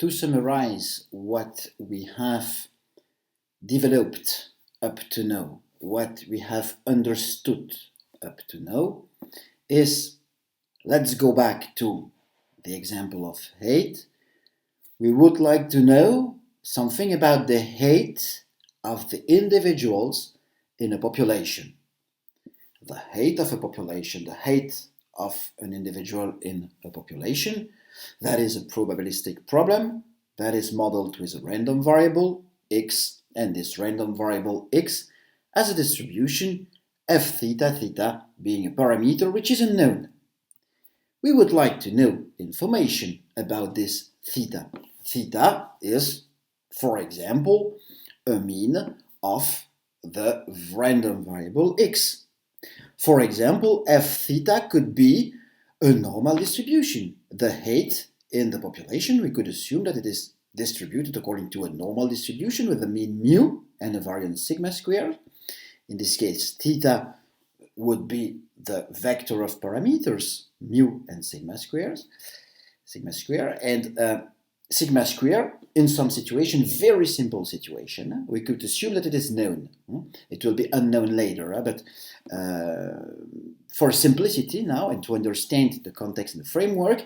to summarize what we have developed up to now, what we have understood up to now, is let's go back to the example of hate. We would like to know something about the hate of the individuals in a population. The hate of a population, the hate of an individual in a population, that is a probabilistic problem that is modeled with a random variable x, and this random variable x as a distribution f theta theta being a parameter which is unknown. We would like to know information about this theta. Theta is, for example, a mean of the random variable x. For example, f theta could be a normal distribution. The hate in the population, we could assume that it is distributed according to a normal distribution with a mean mu and a variance sigma squared. In this case, theta would be the vector of parameters mu and sigma square, and sigma square in some situation, very simple situation, we could assume that it is known. It will be unknown later, but for simplicity now and to understand the context and the framework,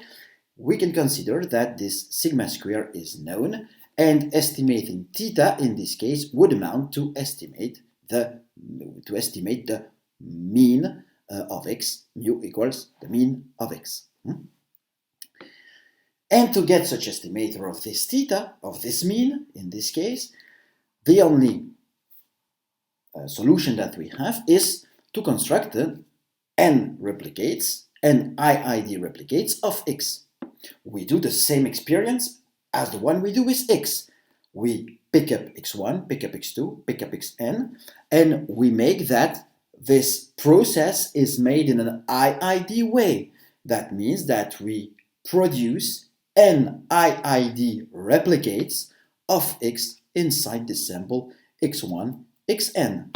we can consider that this sigma square is known, and estimating theta in this case would amount to estimate the mean of x. Mu equals the mean of x. And to get such estimator of this theta, of this mean, in this case, the only solution that we have is to construct the n replicates, n IID replicates of x. We do the same experience as the one we do with x. We pick up x1, pick up x2, pick up xn, and we make that this process is made in an IID way. That means that we produce n IID replicates of x inside this sample x1, xn.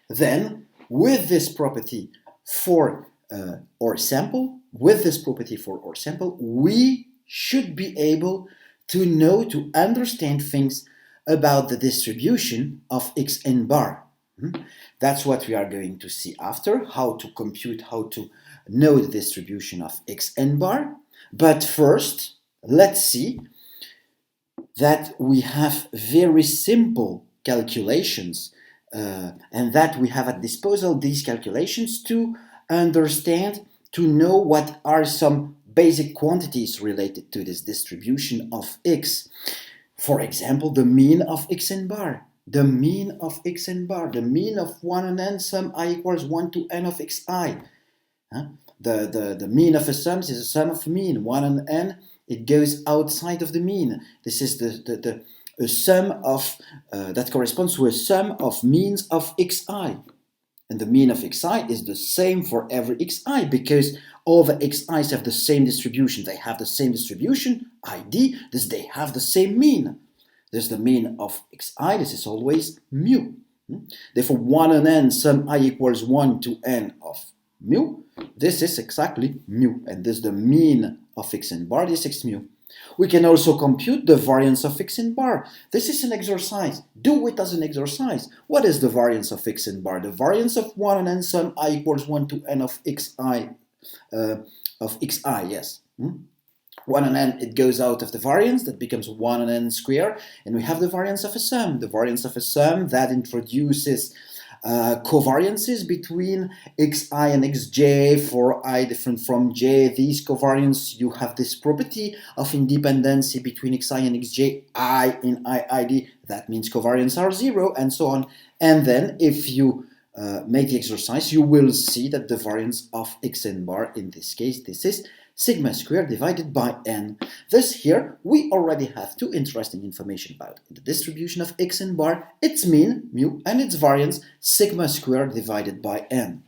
Then, with this property for our sample, we should be able to know, to understand things about the distribution of xn bar. That's what we are going to see after, how to compute, how to know the distribution of xn bar. But first, let's see that we have very simple calculations and that we have at disposal these calculations to understand, to know what are some basic quantities related to this distribution of x. For example, the mean of xn bar. The mean of xn bar, the mean of 1 and n sum I equals 1 to n of xi. The mean of a sum is a sum of mean. 1 and n, it goes outside of the mean. This is a sum of, that corresponds to a sum of means of xi. And the mean of xi is the same for every xi because all the xi's have the same distribution. They have the same distribution, id, thus they have the same mean. There's the mean of xi, this is always mu. Therefore, 1 and n sum I equals 1 to n of mu, this is exactly mu, and this is the mean of xn bar, this is x mu. We can also compute the variance of xn bar. This is an exercise. Do it as an exercise. What is the variance of xn bar? The variance of 1 and n sum I equals 1 to n of xi, yes. 1 and n, it goes out of the variance, that becomes 1 and n square, and we have the variance of a sum. The variance of a sum that introduces covariances between xi and xj for I different from j. These covariants, you have this property of independency between xi and xj, I in IID, that means covariants are 0, and so on. And then if you make the exercise, you will see that the variance of xn bar, in this case, this is sigma squared divided by n. Thus here we already have two interesting information about the distribution of xn bar, its mean, mu, and its variance, sigma squared divided by n.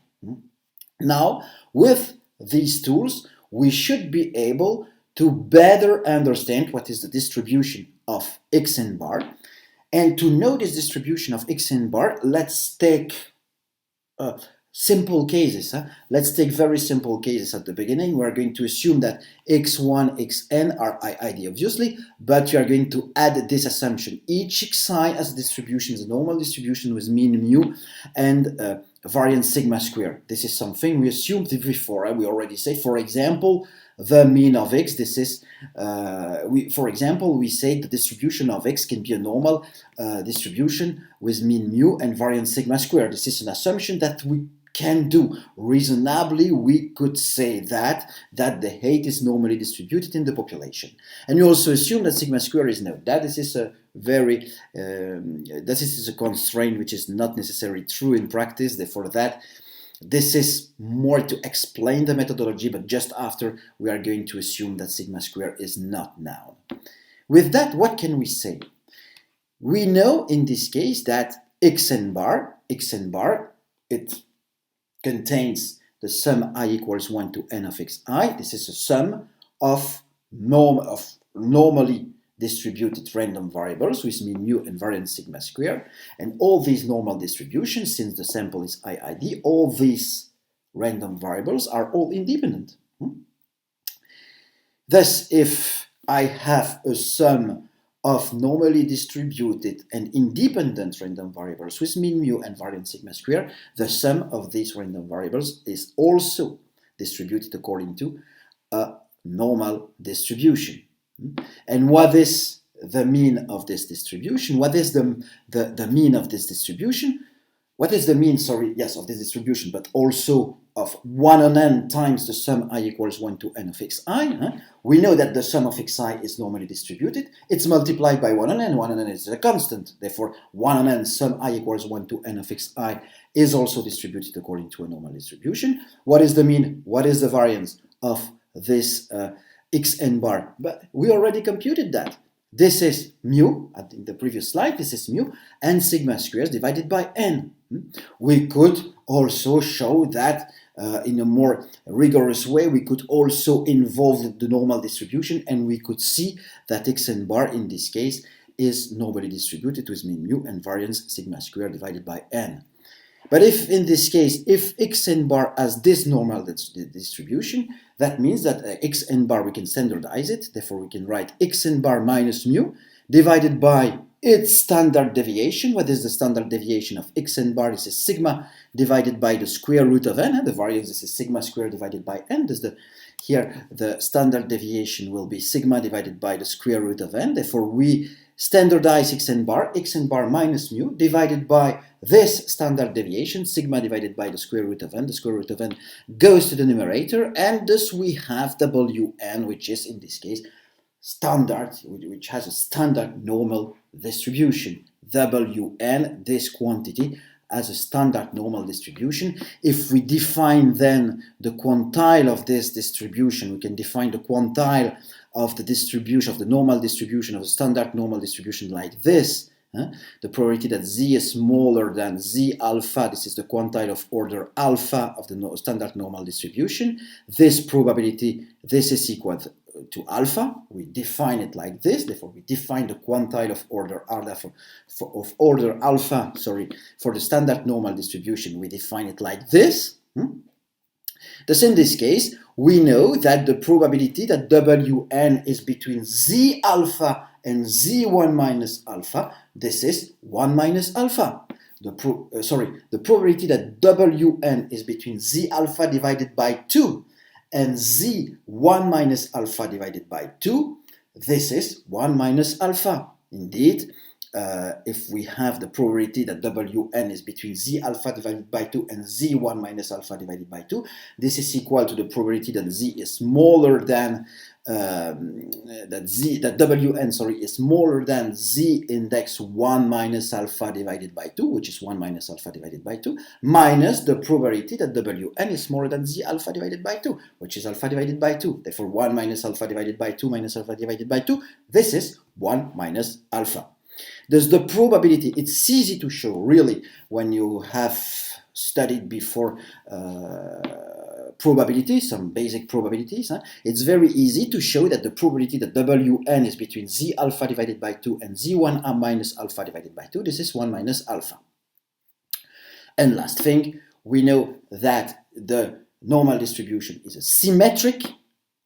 Now, with these tools, we should be able to better understand what is the distribution of xn bar. And to know this distribution of xn bar, let's take simple cases. Let's take very simple cases at the beginning. We're going to assume that x1, xn are IID, obviously, but you are going to add this assumption. Each xi as a distribution is a normal distribution with mean mu and variance sigma square. This is something we assumed before. We already say, for example, the mean of x. This is, for example, we say the distribution of x can be a normal distribution with mean mu and variance sigma square. This is an assumption that we can do. Reasonably, we could say that the height is normally distributed in the population. And we also assume that sigma square is known. That this is a very, this is a constraint which is not necessarily true in practice. Therefore, this is more to explain the methodology, but just after we are going to assume that sigma square is not known. With that, what can we say? We know in this case that xn bar, it contains the sum I equals 1 to n of xi. This is a sum of normally distributed random variables with mean mu and variance sigma square. And all these normal distributions, since the sample is IID, all these random variables are all independent. Thus, if I have a sum of normally distributed and independent random variables with mean mu and variance sigma square, the sum of these random variables is also distributed according to a normal distribution. And what is the mean of this distribution? What is the mean of this distribution? What is the mean, of this distribution, but also of 1 on n times the sum I equals 1 to n of xi? We know that the sum of xi is normally distributed. It's multiplied by 1 on n. 1 on n is a constant. Therefore, 1 on n sum I equals 1 to n of xi is also distributed according to a normal distribution. What is the mean? What is the variance of this xn bar? But we already computed that. This is mu, in the previous slide, this is mu, and sigma squares divided by n. We could also show that in a more rigorous way, we could also involve the normal distribution, and we could see that xn bar in this case is normally distributed with mean mu and variance sigma square divided by n. But if in this case, if xn bar has this normal distribution, that means that xn bar, we can standardize it. Therefore, we can write xn bar minus mu divided by its standard deviation. What is the standard deviation of xn bar? This is sigma divided by the square root of n. The variance, this is sigma squared divided by n. Here, the standard deviation will be sigma divided by the square root of n. Therefore, we standardize xn bar minus mu divided by this standard deviation, sigma divided by the square root of n. The square root of n goes to the numerator, and thus we have Wn, which is in this case standard, which has a standard normal distribution. Wn, this quantity, as a standard normal distribution. If we define then the quantile of this distribution, we can define the quantile of the distribution, of the normal distribution, of the standard normal distribution like this. The probability that z is smaller than z alpha, this is the quantile of order alpha of the standard normal distribution. This probability, this is equal to alpha. We define it like this. Therefore, we define the quantile of order alpha for the standard normal distribution. We define it like this. Thus, in this case, we know that the probability that Wn is between z alpha and z1 minus alpha, this is 1 minus alpha. The probability that Wn is between z alpha divided by 2 and z1 minus alpha divided by 2, this is 1 minus alpha. Indeed, if we have the probability that Wn is between z alpha divided by 2 and z1 minus alpha divided by 2, this is equal to the probability that z is smaller than that Wn is smaller than z index 1 minus alpha divided by 2, which is 1 minus alpha divided by 2, minus the probability that Wn is smaller than z alpha divided by 2, which is alpha divided by 2. Therefore, 1 minus alpha divided by 2 minus alpha divided by 2, this is 1 minus alpha. Thus, the probability, it's easy to show, really, when you have studied before probabilities, some basic probabilities. It's very easy to show that the probability that Wn is between z alpha divided by 2 and z1 minus alpha divided by 2, this is 1 minus alpha. And last thing, we know that the normal distribution is a symmetric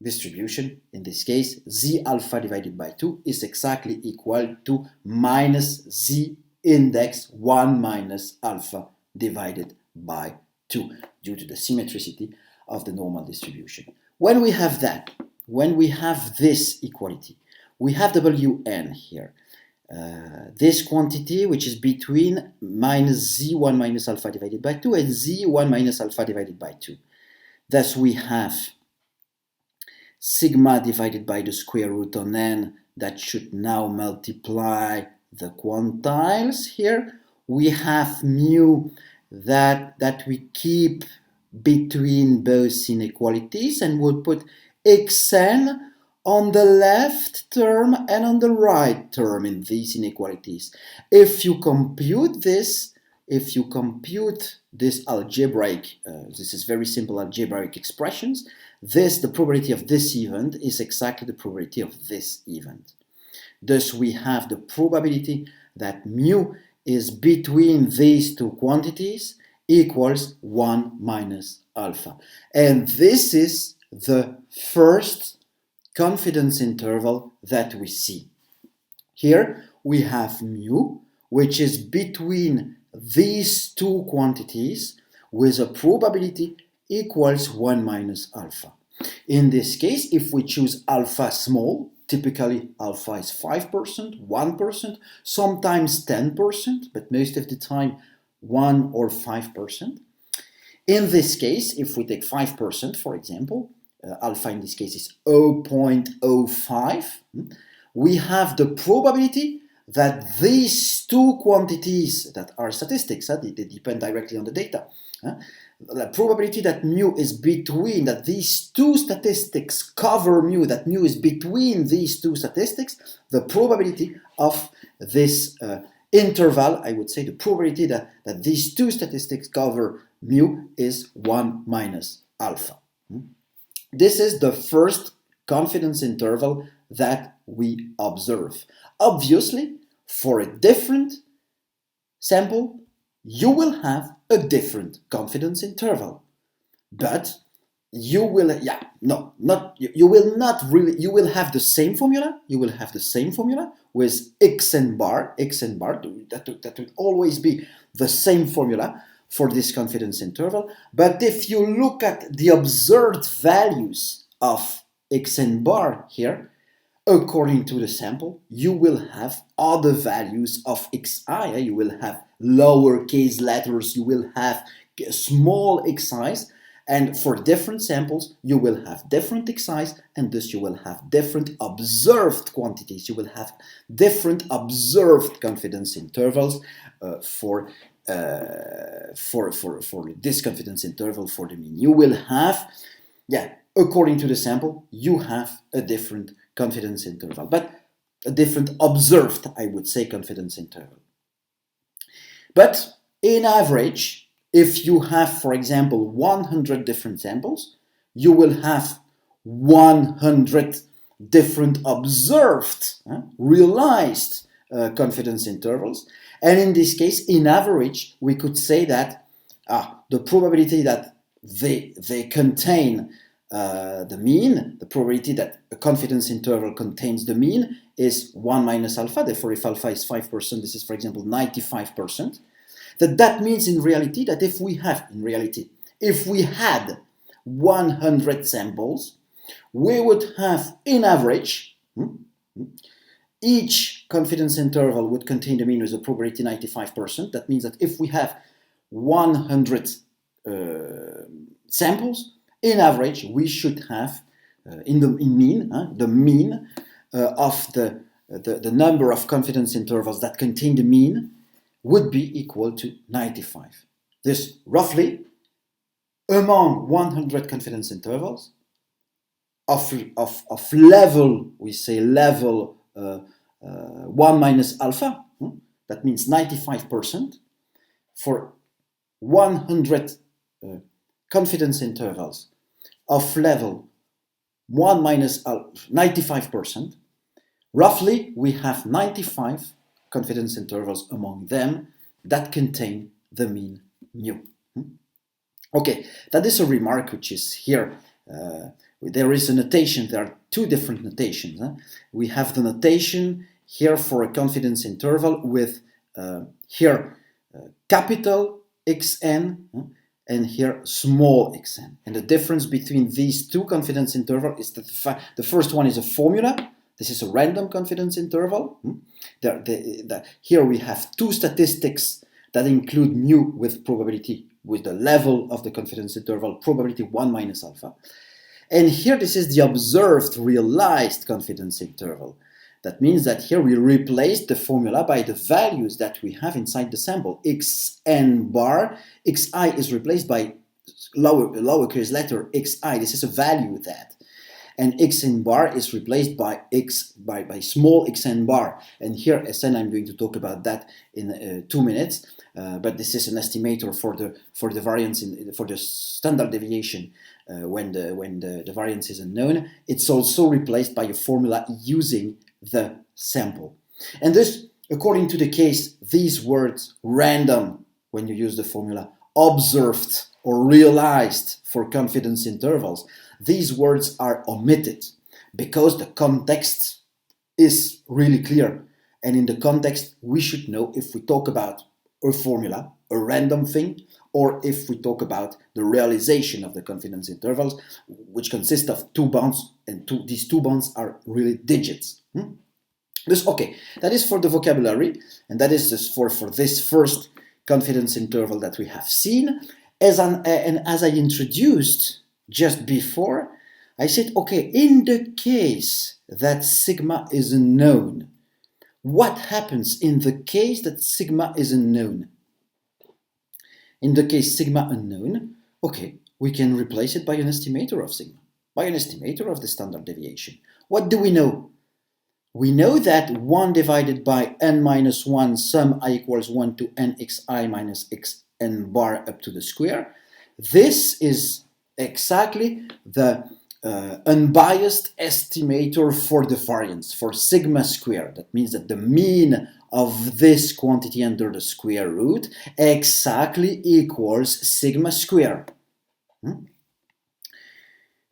distribution. In this case, z alpha divided by 2 is exactly equal to minus z index 1 minus alpha divided by 2 due to the symmetricity of the normal distribution. When we have that, when we have this equality, we have Wn here. This quantity which is between minus z1 minus alpha divided by 2 and z1 minus alpha divided by 2. Thus we have sigma divided by the square root on n that should now multiply the quantiles here. We have mu that we keep between both inequalities, and we'll put xn on the left term and on the right term in these inequalities. If you compute this algebraic, this is very simple algebraic expressions, the probability of this event is exactly the probability of this event. Thus we have the probability that mu is between these two quantities equals 1 minus alpha. And this is the first confidence interval that we see. Here we have mu, which is between these two quantities with a probability equals 1 minus alpha. In this case, if we choose alpha small, typically alpha is 5%, 1%, sometimes 10%, but most of the time 1 or 5%. In this case, if we take 5%, for example, alpha in this case is 0.05, we have the probability that these two quantities that are statistics, they depend directly on the data, the probability that mu is between, that these two statistics cover mu, that mu is between these two statistics, the probability of this interval, I would say the probability that these two statistics cover mu is 1 minus alpha. This is the first confidence interval that we observe. Obviously, for a different sample, you will have a different confidence interval. But you will, you will have the same formula. You will have the same formula with xn bar. That will always be the same formula for this confidence interval. But if you look at the observed values of xn bar here, according to the sample, you will have other values of xi. You will have lowercase letters, you will have small xi's, and for different samples, you will have different xi's, and thus you will have different observed quantities. You will have different observed confidence intervals for this confidence interval for the mean. You will have, according to the sample, you have a different confidence interval, but a different observed, I would say, confidence interval. But in average, if you have, for example, 100 different samples, you will have 100 different observed, realized confidence intervals. And in this case, in average, we could say that the probability that they contain the mean, the probability that a confidence interval contains the mean is 1 minus alpha. Therefore, if alpha is 5%, this is, for example, 95%. That means in reality that if we had 100 samples, we would have, in average, each confidence interval would contain the mean with a probability 95%. That means that if we have 100 samples, in average, we should have, the mean of the number of confidence intervals that contain the mean would be equal to 95. This roughly, among 100 confidence intervals of level, we say level 1 minus alpha, that means 95%, for 100 confidence intervals of level 1 minus 95%, roughly we have 95 confidence intervals among them that contain the mean mu. Okay, that is a remark which is here. There is a notation. There are two different notations. We have the notation here for a confidence interval with here capital Xn and here small xn. And the difference between these two confidence intervals is that the first one is a formula. This is a random confidence interval. Here we have two statistics that include mu with probability, with the level of the confidence interval, probability 1 minus alpha. And here this is the observed realized confidence interval. That means that here we replace the formula by the values that we have inside the sample. Xn bar, xi is replaced by lowercase letter xi. This is a value that. And xn bar is replaced by small xn bar. And here Sn, I'm going to talk about that in 2 minutes. But this is an estimator for the variance for the standard deviation when the variance is unknown. It's also replaced by a formula using the sample. And thus, according to the case, these words random, when you use the formula, observed or realized for confidence intervals, these words are omitted because the context is really clear. And in the context, we should know if we talk about a formula, a random thing, or if we talk about the realization of the confidence intervals, which consist of two bounds, and these two bounds are really digits. Okay, that is for the vocabulary, and that is just for this first confidence interval that we have seen. And as I introduced just before, I said, okay, in the case that sigma is unknown, what happens in the case that sigma is unknown? In the case sigma unknown, okay, we can replace it by an estimator of sigma, by an estimator of the standard deviation. What do we know? We know that 1 divided by n minus 1 sum I equals 1 to nxi minus xn bar up to the square. This is exactly the unbiased estimator for the variance, for sigma square. That means that the mean of this quantity under the square root exactly equals sigma square.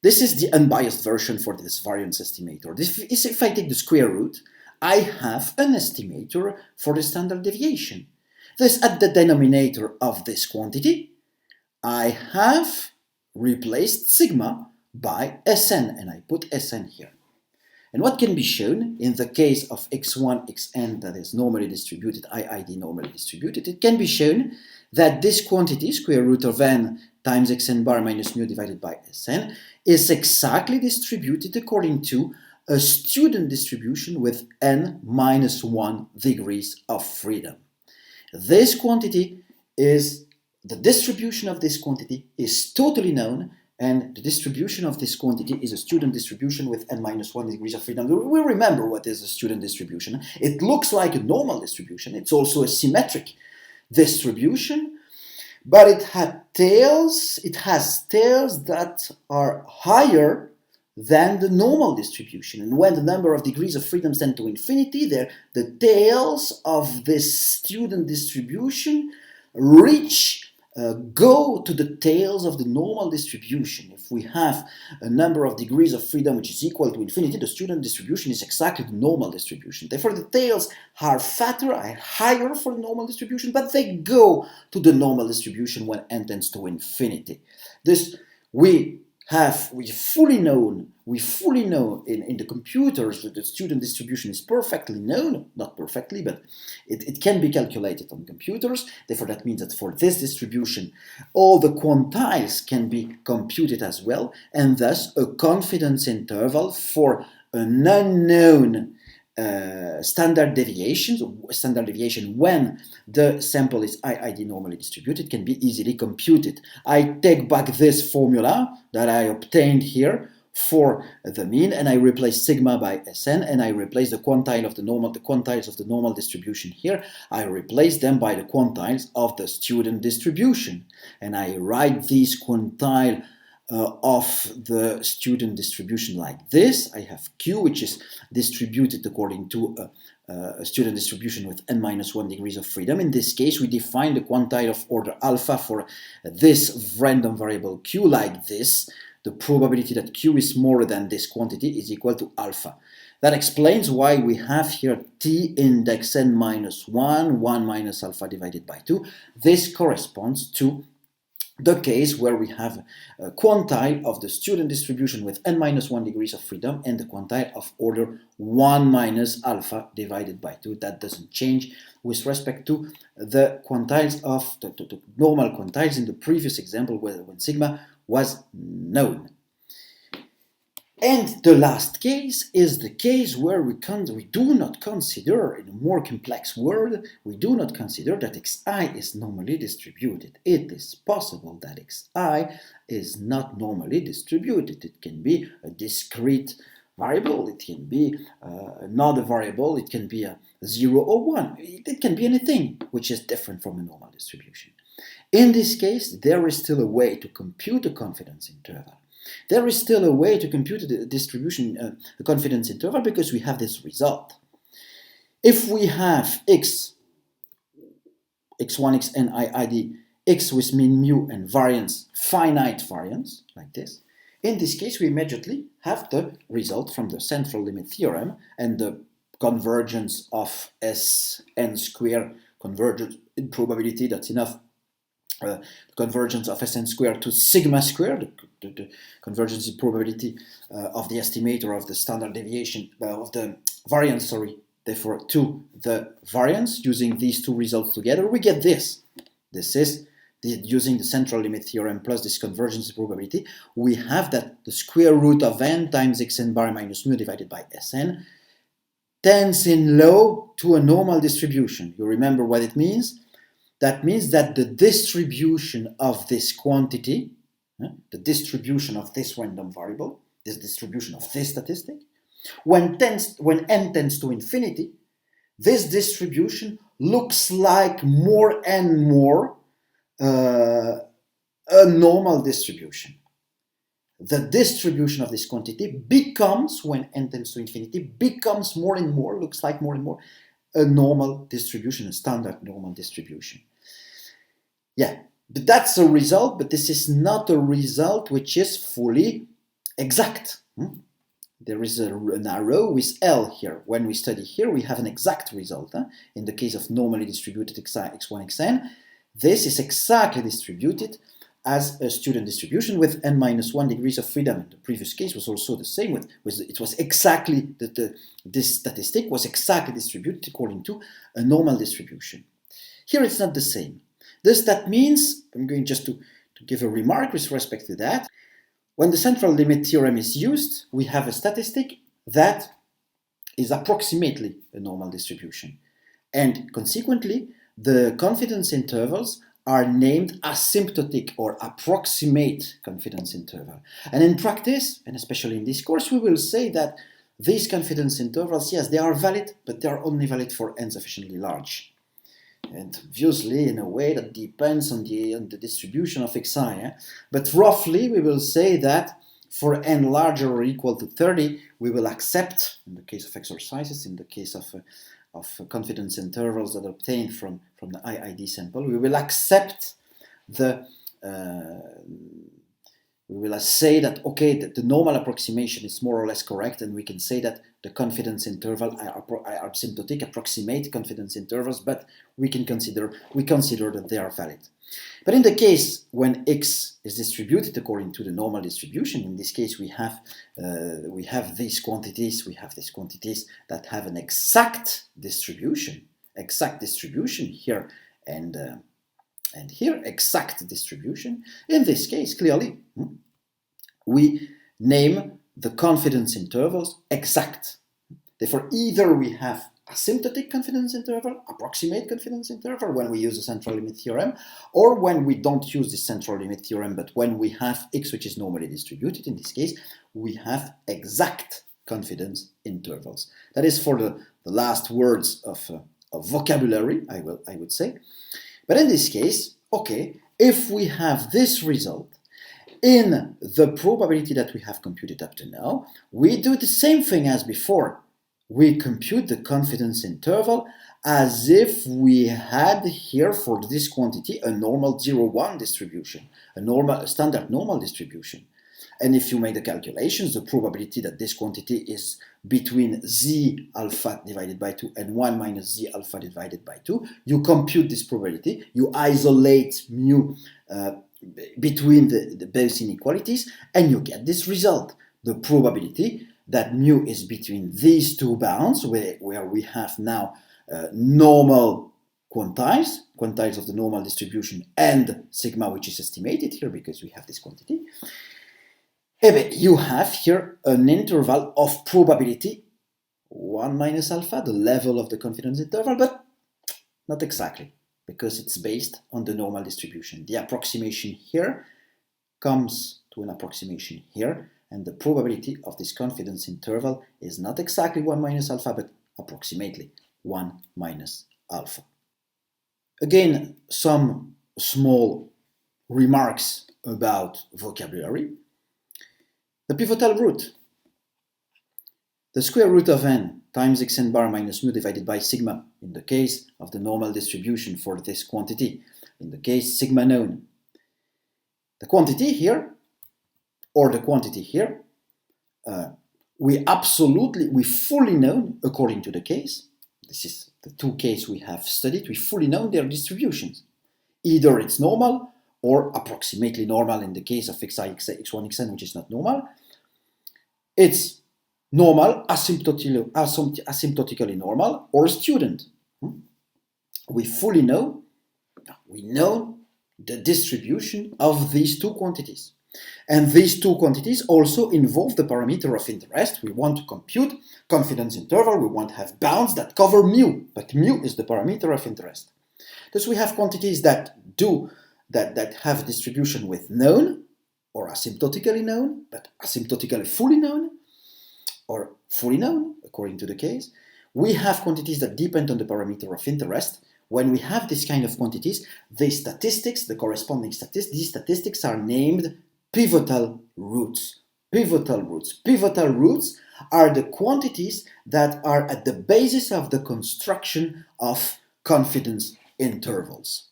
This is the unbiased version for this variance estimator. If I take the square root, I have an estimator for the standard deviation. Thus, at the denominator of this quantity, I have replaced sigma by Sn, and I put Sn here. And what can be shown in the case of x1, xn that is normally distributed, IID normally distributed, it can be shown that this quantity, square root of n times xn bar minus mu divided by Sn, is exactly distributed according to a student distribution with n minus 1 degrees of freedom. This quantity is, the distribution of this quantity is totally known, and the distribution of this quantity is a student distribution with n minus 1 degrees of freedom. We remember what is a student distribution. It looks like a normal distribution. It's also a symmetric distribution, but it has tails that are higher than the normal distribution. And when the number of degrees of freedom tend to infinity, the tails of this student distribution go to the tails of the normal distribution. If we have a number of degrees of freedom which is equal to infinity, the student distribution is exactly the normal distribution. Therefore, the tails are fatter, are higher for the normal distribution, but they go to the normal distribution when n tends to infinity. This we fully know in the computers that the student distribution is perfectly known, not perfectly, but it can be calculated on computers. Therefore, that means that for this distribution, all the quantiles can be computed as well, and thus a confidence interval for an unknown standard deviation when the sample is IID normally distributed can be easily computed. I take back this formula that I obtained here for the mean, and I replace sigma by Sn, and I replace the quantiles of the normal distribution here. I replace them by the quantiles of the student distribution, and I write these quantile of the student distribution like this. I have Q, which is distributed according to a student distribution with n-1 degrees of freedom. In this case, we define the quantile of order alpha for this random variable Q like this. The probability that Q is more than this quantity is equal to alpha. That explains why we have here T index n-1, 1 minus alpha divided by 2. This corresponds to the case where we have a quantile of the student distribution with n-1 degrees of freedom and the quantile of order 1 minus alpha divided by 2. That doesn't change with respect to the quantiles of the normal quantiles in the previous example when sigma was known. And the last case is the case where we do not consider, in a more complex world, we do not consider that xi is normally distributed. It is possible that xi is not normally distributed. It can be a discrete variable, it can be another variable, it can be a 0 or 1. It can be anything which is different from a normal distribution. In this case, there is still a way to compute a confidence interval. There is still a way to compute the distribution, the confidence interval, because we have this result. If we have x1, xn, id, x with mean mu and variance, finite variance, like this, in this case we immediately have the result from the central limit theorem and the convergence of Sn square convergence in probability, that's enough. Convergence of Sn squared to sigma squared, the convergence in probability of the estimator of the standard deviation, of the variance, therefore to the variance. Using these two results together, we get this. This is, using the central limit theorem plus this convergence in probability, we have that the square root of n times xn bar minus mu divided by Sn tends in low to a normal distribution. You remember what it means? That means that the distribution of this quantity, the distribution of this random variable, this distribution of this statistic, when n tends to infinity, this distribution looks like more and more a normal distribution. The distribution of this quantity becomes, when n tends to infinity, becomes more and more, looks like more and more a normal distribution, a standard normal distribution. Yeah, but that's a result, but this is not a result which is fully exact. There is an arrow with L here. When we study here, we have an exact result. In the case of normally distributed x1, xn, this is exactly distributed as a student distribution with n-1 degrees of freedom. The previous case was also the same. It was exactly, this statistic was exactly distributed according to a normal distribution. Here it's not the same. That means, I'm going just to give a remark with respect to that. When the central limit theorem is used, we have a statistic that is approximately a normal distribution. And consequently, the confidence intervals are named asymptotic or approximate confidence interval. And in practice, and especially in this course, we will say that these confidence intervals, yes, they are valid, but they are only valid for n sufficiently large. And obviously, in a way, that depends on the distribution of xi. But roughly, we will say that for n larger or equal to 30, we will accept, in the case of exercises, in the case of confidence intervals that are obtained from the IID sample, we will accept we will say that, okay, that the normal approximation is more or less correct, and we can say that the confidence interval are asymptotic, approximate confidence intervals, but we consider that they are valid. But in the case when x is distributed according to the normal distribution, in this case we have these quantities, that have an exact distribution here and here, exact distribution. In this case, clearly, we name the confidence intervals exact. Therefore, either we have asymptotic confidence interval, approximate confidence interval when we use the central limit theorem, or when we don't use the central limit theorem, but when we have x which is normally distributed, in this case, we have exact confidence intervals. That is for the last words of vocabulary, I would say. But in this case, okay, if we have this result, In the probability that we have computed up to now, we do the same thing as before. We compute the confidence interval as if we had here for this quantity a normal 0-1 distribution, a standard normal distribution. And if you make the calculations, the probability that this quantity is between z alpha divided by 2 and 1 minus z alpha divided by 2, you compute this probability, you isolate mu between the base inequalities, and you get this result. The probability that mu is between these two bounds, where we have now normal quantiles of the normal distribution, and sigma, which is estimated here because we have this quantity. You have here an interval of probability 1 minus alpha, the level of the confidence interval, but not exactly, because it's based on the normal distribution. The approximation here comes to an approximation here, and the probability of this confidence interval is not exactly 1 minus alpha, but approximately 1 minus alpha. Again, some small remarks about vocabulary. The pivotal root. The square root of n times xn bar minus mu divided by sigma in the case of the normal distribution for this quantity, in the case sigma known. The quantity here, or the quantity here, we fully know according to the case. This is the two cases we have studied. We fully know their distributions. Either it's normal or approximately normal in the case of xi, x1, xn, which is not normal. It's normal, asymptotically normal, or student. We fully know, the distribution of these two quantities. And these two quantities also involve the parameter of interest. We want to compute confidence interval. We want to have bounds that cover mu, but mu is the parameter of interest. Thus we have quantities that have distribution with known or asymptotically known, but asymptotically fully known, or fully known according to the case. We have quantities that depend on the parameter of interest. When we have this kind of quantities, these statistics are named pivotal roots. Pivotal roots. Pivotal roots are the quantities that are at the basis of the construction of confidence intervals.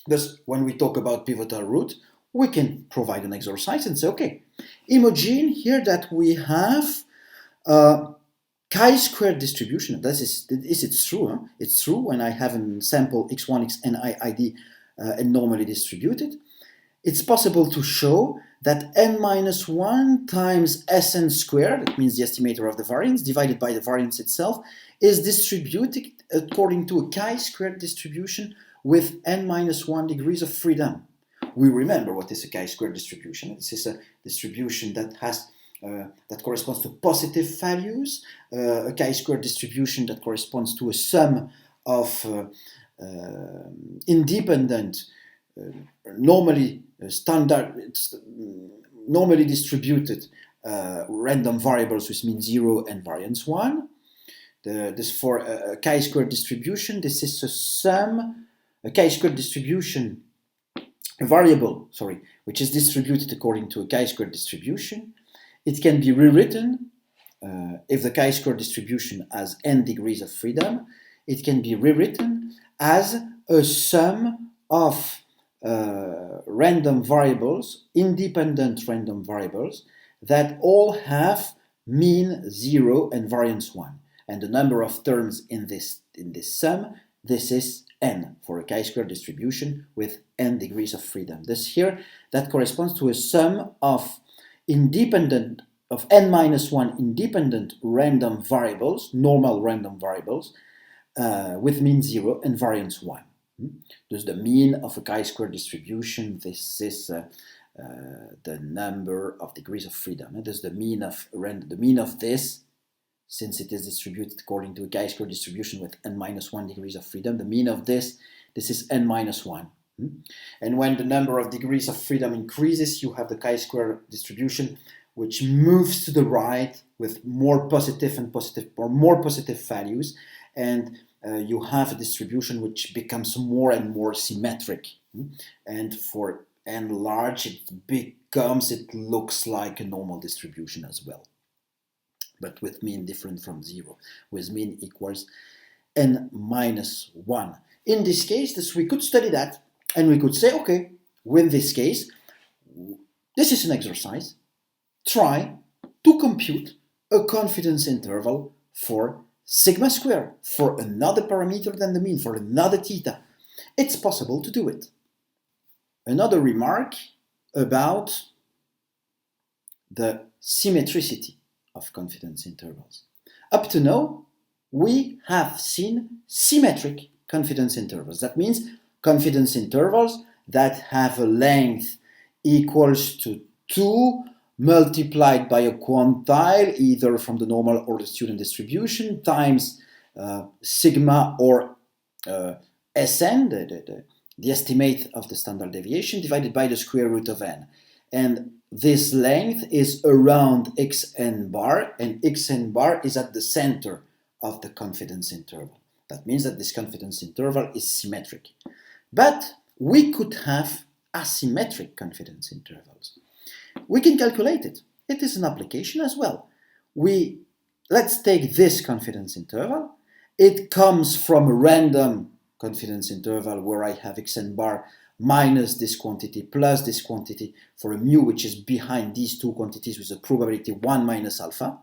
Thus, when we talk about pivotal root, we can provide an exercise and say, okay, imagine here that we have a chi-squared distribution. It's true. Huh? It's true when I have a sample x1, xn, id and normally distributed. It's possible to show that n minus 1 times Sn squared, that means the estimator of the variance, divided by the variance itself, is distributed according to a chi-squared distribution with n minus 1 degrees of freedom. We remember what is a chi-squared distribution. This is a distribution that has that corresponds to positive values, a chi-squared distribution that corresponds to a sum of independent, normally distributed random variables with mean 0 and variance 1. This for a chi-squared distribution, this is a chi-squared distribution, a variable, which is distributed according to a chi-squared distribution. It can be rewritten, if the chi-squared distribution has n degrees of freedom, it can be rewritten as a sum of random variables, independent random variables, that all have mean 0 and variance 1. And the number of terms in this sum, this is n for a chi-squared distribution with n degrees of freedom. This here, that corresponds to a sum of n minus 1 independent random variables, normal random variables, with mean 0 and variance 1. Thus the mean of a chi-squared distribution, this is the number of degrees of freedom. Thus the mean of this, since it is distributed according to a chi-squared distribution with n minus 1 degrees of freedom, the mean of this is n minus 1. And when the number of degrees of freedom increases, you have the chi-square distribution which moves to the right with more positive values, and you have a distribution which becomes more and more symmetric. And for n large, it looks like a normal distribution as well, but with mean different from 0, with mean equals n minus 1. In this case, we could study that, and we could say, okay, with this case, this is an exercise. Try to compute a confidence interval for sigma square, for another parameter than the mean, for another theta. It's possible to do it. Another remark about the symmetricity of confidence intervals. Up to now, we have seen symmetric confidence intervals. That means confidence intervals that have a length equals to 2 multiplied by a quantile, either from the normal or the student distribution, times sigma or Sn, the estimate of the standard deviation, divided by the square root of n. And this length is around xn bar, and xn bar is at the center of the confidence interval. That means that this confidence interval is symmetric. But we could have asymmetric confidence intervals. We can calculate it. It is an application as well. Let's take this confidence interval. It comes from a random confidence interval where I have xn bar minus this quantity plus this quantity for a mu which is behind these two quantities with a probability 1 minus alpha.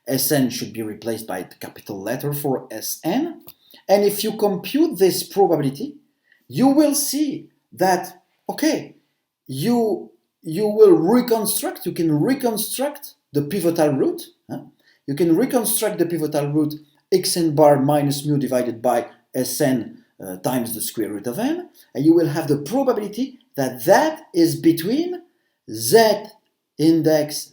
Sn should be replaced by the capital letter for Sn. And if you compute this probability, you will see that, okay, you can reconstruct the pivotal root. You can reconstruct the pivotal root xn bar minus mu divided by Sn times the square root of n, and you will have the probability that that is between z index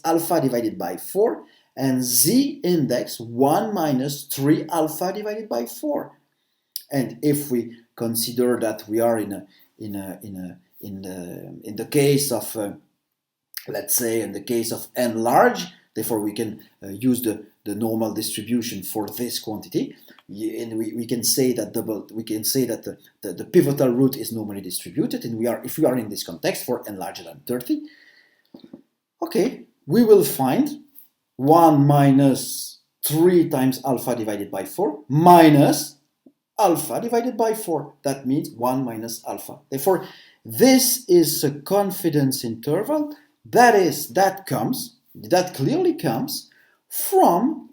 alpha divided by 4 and z index 1 minus 3 alpha divided by 4. And if we consider that we are in the case of let's say in the case of n large, therefore we can use the normal distribution for this quantity, and we can say that the pivotal root is normally distributed, and if we are in this context for n larger than 30, okay, we will find 1 minus 3 times alpha divided by 4 minus alpha divided by 4. That means 1 minus alpha. Therefore, this is a confidence interval that clearly comes from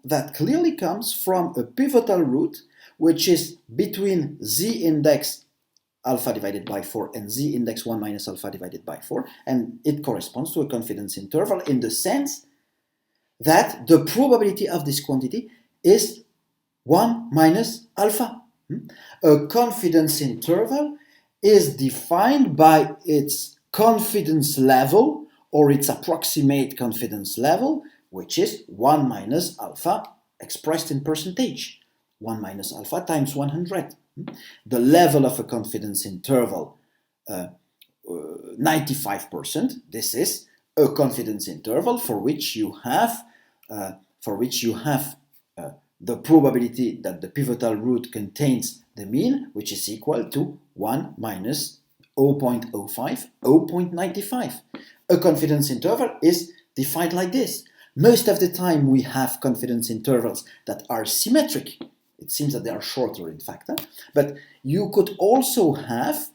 a pivotal root which is between z index alpha divided by 4 and z index 1 minus alpha divided by 4, and it corresponds to a confidence interval in the sense that the probability of this quantity is 1 minus alpha. A confidence interval is defined by its confidence level or its approximate confidence level, which is 1 minus alpha expressed in percentage. 1 minus alpha times 100. The level of a confidence interval, 95%, this is a confidence interval for which you have the probability that the pivotal root contains the mean, which is equal to 1 minus 0.05, 0.95. A confidence interval is defined like this. Most of the time we have confidence intervals that are symmetric. It seems that they are shorter, in fact. But you could also have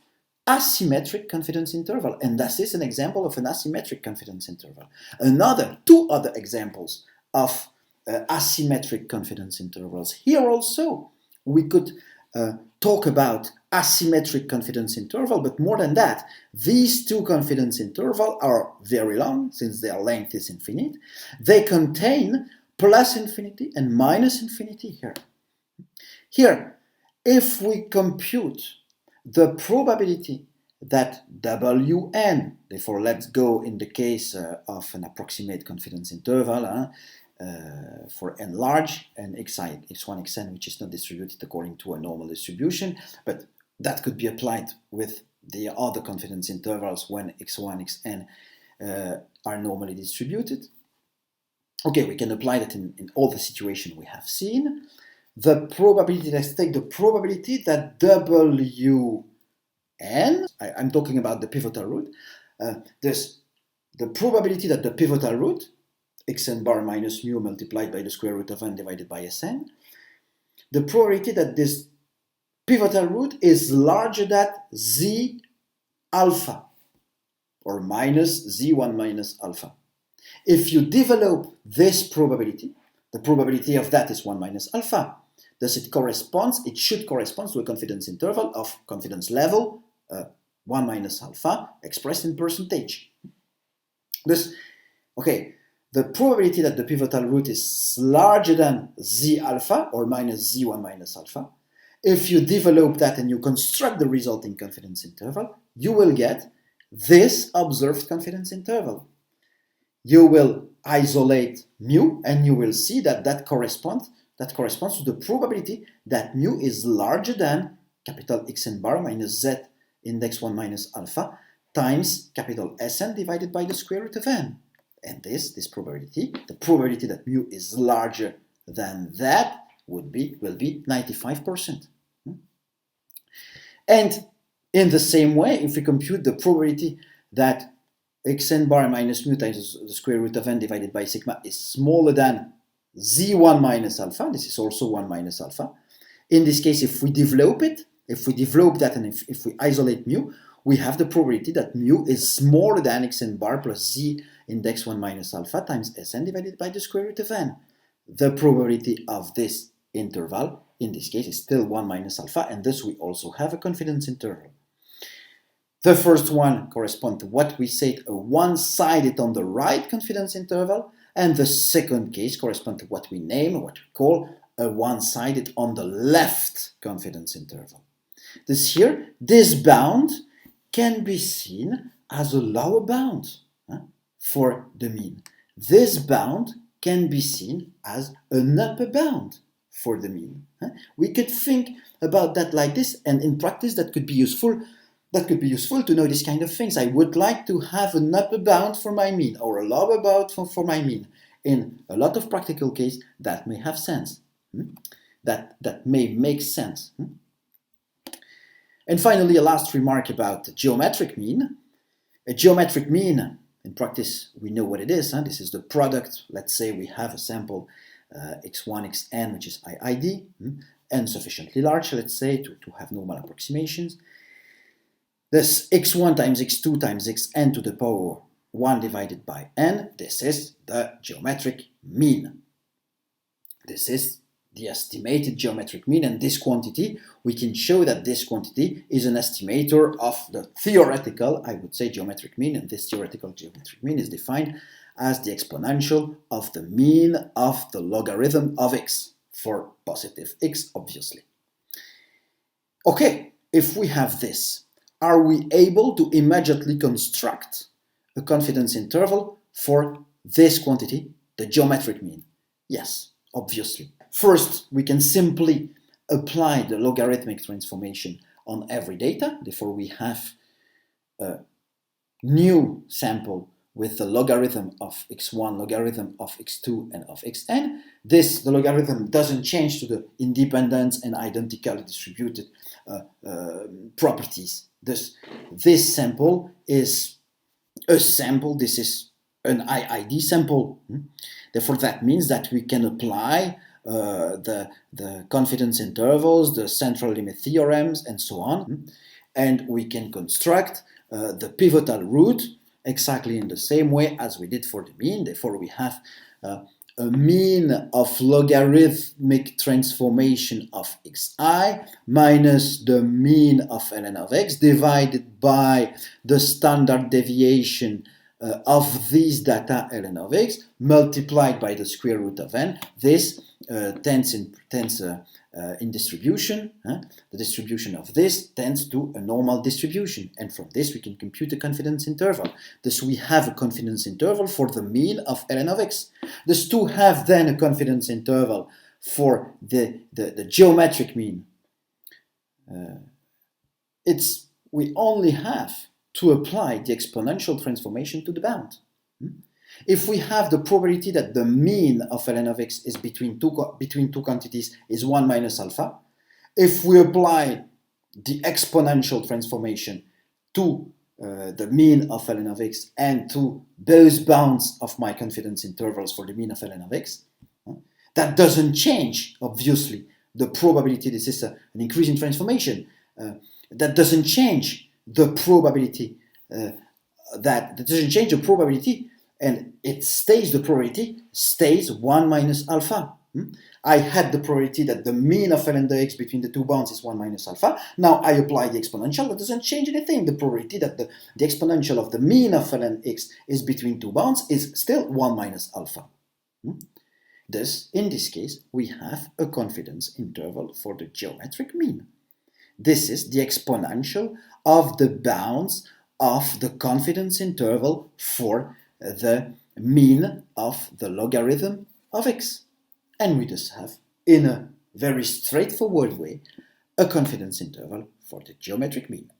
asymmetric confidence interval, and this is an example of an asymmetric confidence interval. Two other examples of asymmetric confidence intervals. Here also, we could talk about asymmetric confidence interval, but more than that, these two confidence intervals are very long, since their length is infinite. They contain plus infinity and minus infinity here. Here, if we compute the probability that Wn, therefore let's go in the case of an approximate confidence interval, for n large and xi, x1, xn, which is not distributed according to a normal distribution, but that could be applied with the other confidence intervals when x1, xn are normally distributed. Okay, we can apply that in all the situations we have seen. The probability, let's take the probability that W n, I'm talking about the pivotal root, there's the probability that the pivotal root, xn bar minus mu multiplied by the square root of n divided by Sn, the probability that this pivotal root is larger than z alpha, or minus z1 minus alpha. If you develop this probability, the probability of that is 1 minus alpha. Thus it should correspond to a confidence interval of confidence level 1 minus alpha expressed in percentage. Thus, okay, the probability that the pivotal root is larger than z alpha or minus z1 minus alpha, if you develop that and you construct the resulting confidence interval, you will get this observed confidence interval. You will isolate mu and you will see that that corresponds to the probability that mu is larger than capital Xn bar minus z index 1 minus alpha times capital Sn divided by the square root of n. And this probability, the probability that mu is larger than that, will be 95%. And in the same way, if we compute the probability that xn bar minus mu times the square root of n divided by sigma is smaller than z1 minus alpha, this is also 1 minus alpha. In this case, if we develop that and if we isolate mu, we have the probability that mu is smaller than xn bar plus z index 1 minus alpha times Sn divided by the square root of n. The probability of this interval, in this case, is still 1 minus alpha, and thus we also have a confidence interval. The first one corresponds to what we said, a one-sided on the right confidence interval, and the second case corresponds to what we call a one-sided on the left confidence interval. This bound can be seen as a lower bound for the mean. This bound can be seen as an upper bound for the mean. We could think about that like this, and in practice that could be useful. That could be useful to know this kind of things. I would like to have an upper bound for my mean or a lower bound for my mean. In a lot of practical cases, that may have sense. That may make sense. And finally, a last remark about the geometric mean. A geometric mean, in practice, we know what it is. This is the product. Let's say we have a sample x1, xn, which is IID, and sufficiently large, let's say, to have normal approximations. This x1 times x2 times xn to the power 1 divided by n, this is the geometric mean. This is the estimated geometric mean, and this quantity, we can show that this quantity is an estimator of the theoretical, I would say, geometric mean, and this theoretical geometric mean is defined as the exponential of the mean of the logarithm of x, for positive x, obviously. Okay, if we have this, are we able to immediately construct a confidence interval for this quantity, the geometric mean? Yes, obviously. First, we can simply apply the logarithmic transformation on every data. Therefore, we have a new sample with the logarithm of x1, logarithm of x2, and of xn. The logarithm doesn't change to the independent and identically distributed properties. This sample is a sample, this is an IID sample. Therefore, that means that we can apply the confidence intervals, the central limit theorems, and so on. And we can construct the pivotal root exactly in the same way as we did for the mean. Therefore, we have a mean of logarithmic transformation of xi minus the mean of ln of x divided by the standard deviation of these data ln of x multiplied by the square root of n. This tends in distribution. The distribution of this tends to a normal distribution, and from this we can compute a confidence interval. Thus we have a confidence interval for the mean of ln of x. Thus to have then a confidence interval for the geometric mean, we only have to apply the exponential transformation to the bound. If we have the probability that the mean of ln of x is between two quantities is 1 minus alpha, if we apply the exponential transformation to the mean of ln of x and to those bounds of my confidence intervals for the mean of ln of x. That doesn't change, obviously, the probability. This is an increase in transformation. That doesn't change the probability. That doesn't change the probability, and it stays, the probability stays 1 minus alpha. I had the probability that the mean of ln x between the two bounds is 1 minus alpha. Now I apply the exponential. That doesn't change anything. The probability that the exponential of the mean of ln x is between two bounds is still 1 minus alpha. Thus, in this case, we have a confidence interval for the geometric mean. This is the exponential of the bounds of the confidence interval for the mean of the logarithm of x. And we just have, in a very straightforward way, a confidence interval for the geometric mean.